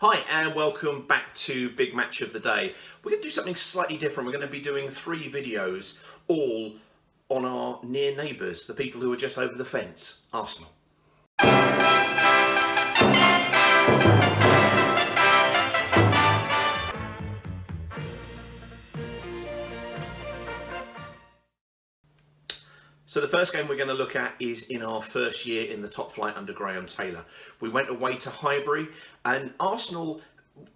Hi and welcome back to Big Match of the Day. We're going to do something slightly different. We're going to be doing 3 videos all on our near neighbours, the people who are just over the fence, Arsenal. So the first game we're going to look at is in our first year in the top flight under Graham Taylor. We went away to Highbury, and Arsenal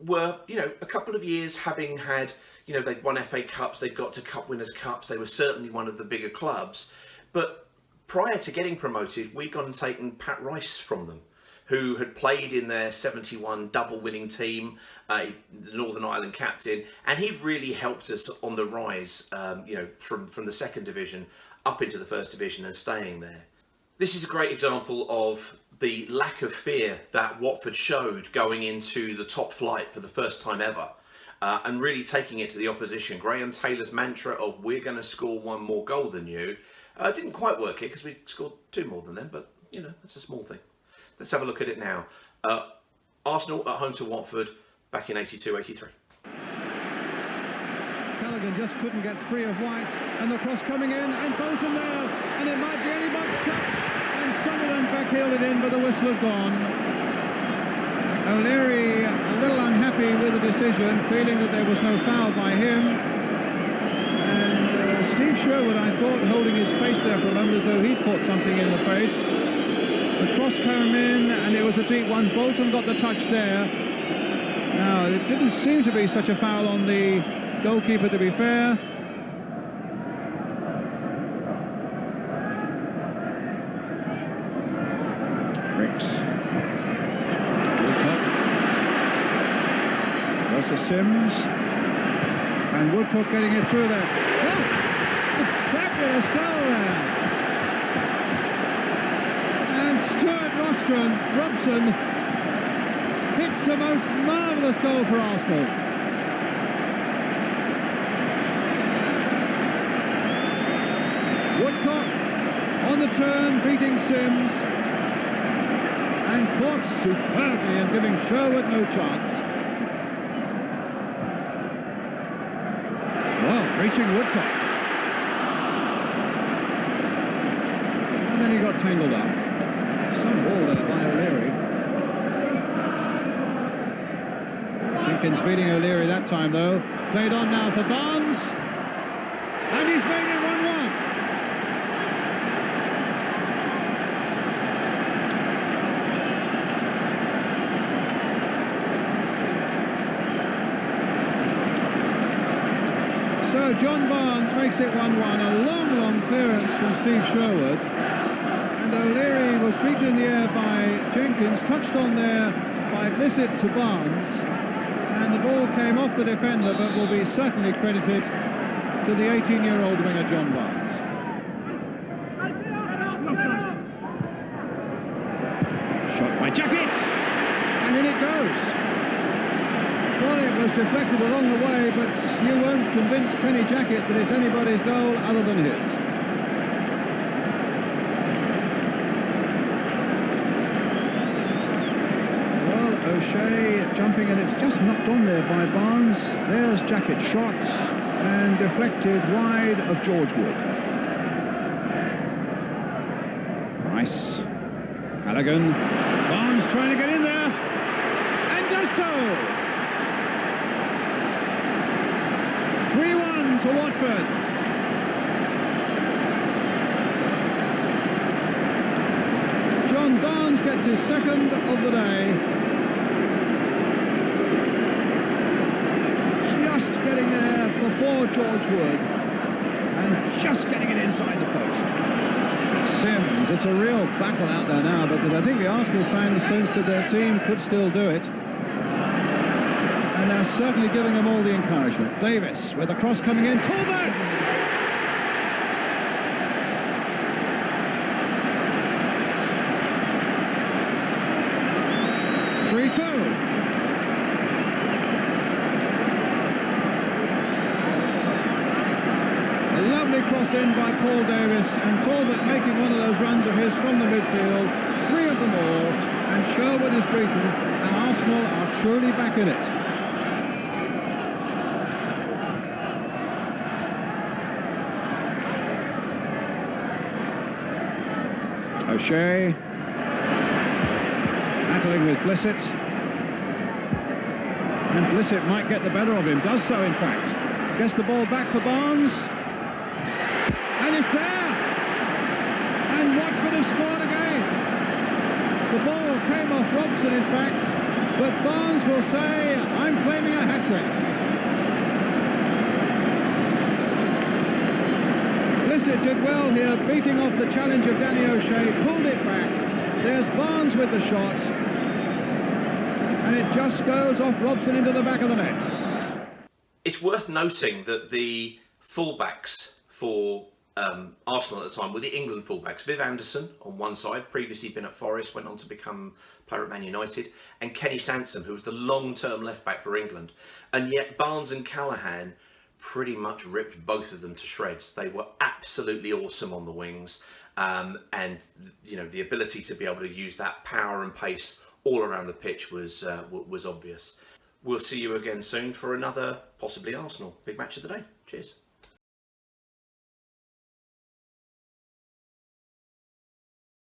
were, a couple of years having had, they'd won FA Cups, they'd got to Cup Winners' Cups, they were certainly one of the bigger clubs. But prior to getting promoted, we'd gone and taken Pat Rice from them, who had played in their 71 double winning team, the Northern Ireland captain, and he really helped us on the rise, from the second division up into the first division and staying there. This is a great example of the lack of fear that Watford showed going into the top flight for the first time ever, and really taking it to the opposition. Graham Taylor's mantra of "we're going to score one more goal than you" didn't quite work here because we scored 2 more than them, but that's a small thing. Let's have a look at it now. Arsenal at home to Watford back in 82-83. Callaghan just couldn't get free of White, and the cross coming in, and Bolton there, and it might be anybody's touch, and Sunderland backheeled it in, but the whistle had gone. O'Leary a little unhappy with the decision, feeling that there was no foul by him, and Steve Sherwood, I thought, holding his face there for a moment as though he'd caught something in the face. The cross came in, and it was a deep one. Bolton got the touch there. Now, it didn't seem to be such a foul on the goalkeeper, to be fair. Ricks. Woodcock. Versus Sims. And Woodcock getting it through there. Oh! A fabulous goal there. And Stuart Robson hits the most marvellous goal for Arsenal. Woodcock on the turn, beating Sims, and caught superbly and giving Sherwood no chance. Well, reaching Woodcock. And then he got tangled up. Some ball there by O'Leary. Jenkins beating O'Leary that time though. Played on now for Barnes. And he's made it 1-1. So John Barnes makes it 1-1, a long clearance from Steve Sherwood, and O'Leary was beaten in the air by Jenkins, touched on there by Blissett to Barnes, and the ball came off the defender, but will be certainly credited to the 18-year-old winger John Barnes. Shot by Jacket, and in it goes. Well, it was deflected along the way, but you won't convince Kenny Jacket that it's anybody's goal other than his. Well, O'Shea jumping, and it's just knocked on there by Barnes. There's Jackett's shot, and deflected wide of George Wood. Rice. Callaghan. Barnes trying to get in there, and does so! 3-1 to Watford. John Barnes gets his second of the day. Just getting there before George Wood, and just getting it inside the post. Sims, it's a real battle out there now, but I think the Arsenal fans sense that their team could still do it. And they're certainly giving them all the encouragement. Davis with a cross coming in. Talbot! 3-2. A lovely cross in by Paul Davis, and Talbot making one of those runs of his from the midfield. 3 of them all, and Sherwood is beaten, and Arsenal Arsenal are truly back in it. O'Shea battling with Blissett, and Blissett might get the better of him, does so in fact. Gets the ball back for Barnes, and it's there, and Watford have scored again. The ball came off Robson in fact, but Barnes will say, I'm claiming a hat-trick. Blissett did well here, beating off the challenge of Danny O'Shea, pulled it back. There's Barnes with the shot, and it just goes off Robson into the back of the net. It's worth noting that the fullbacks for Arsenal at the time were the England fullbacks. Viv Anderson on one side, previously been at Forest, went on to become player at Man United, and Kenny Sansom, who was the long-term left-back for England. And yet Barnes and Callaghan pretty much ripped both of them to shreds. They were absolutely awesome on the wings, and you know, the ability to be able to use that power and pace all around the pitch was obvious. We'll see you again soon for another, possibly Arsenal, big match of the day. Cheers.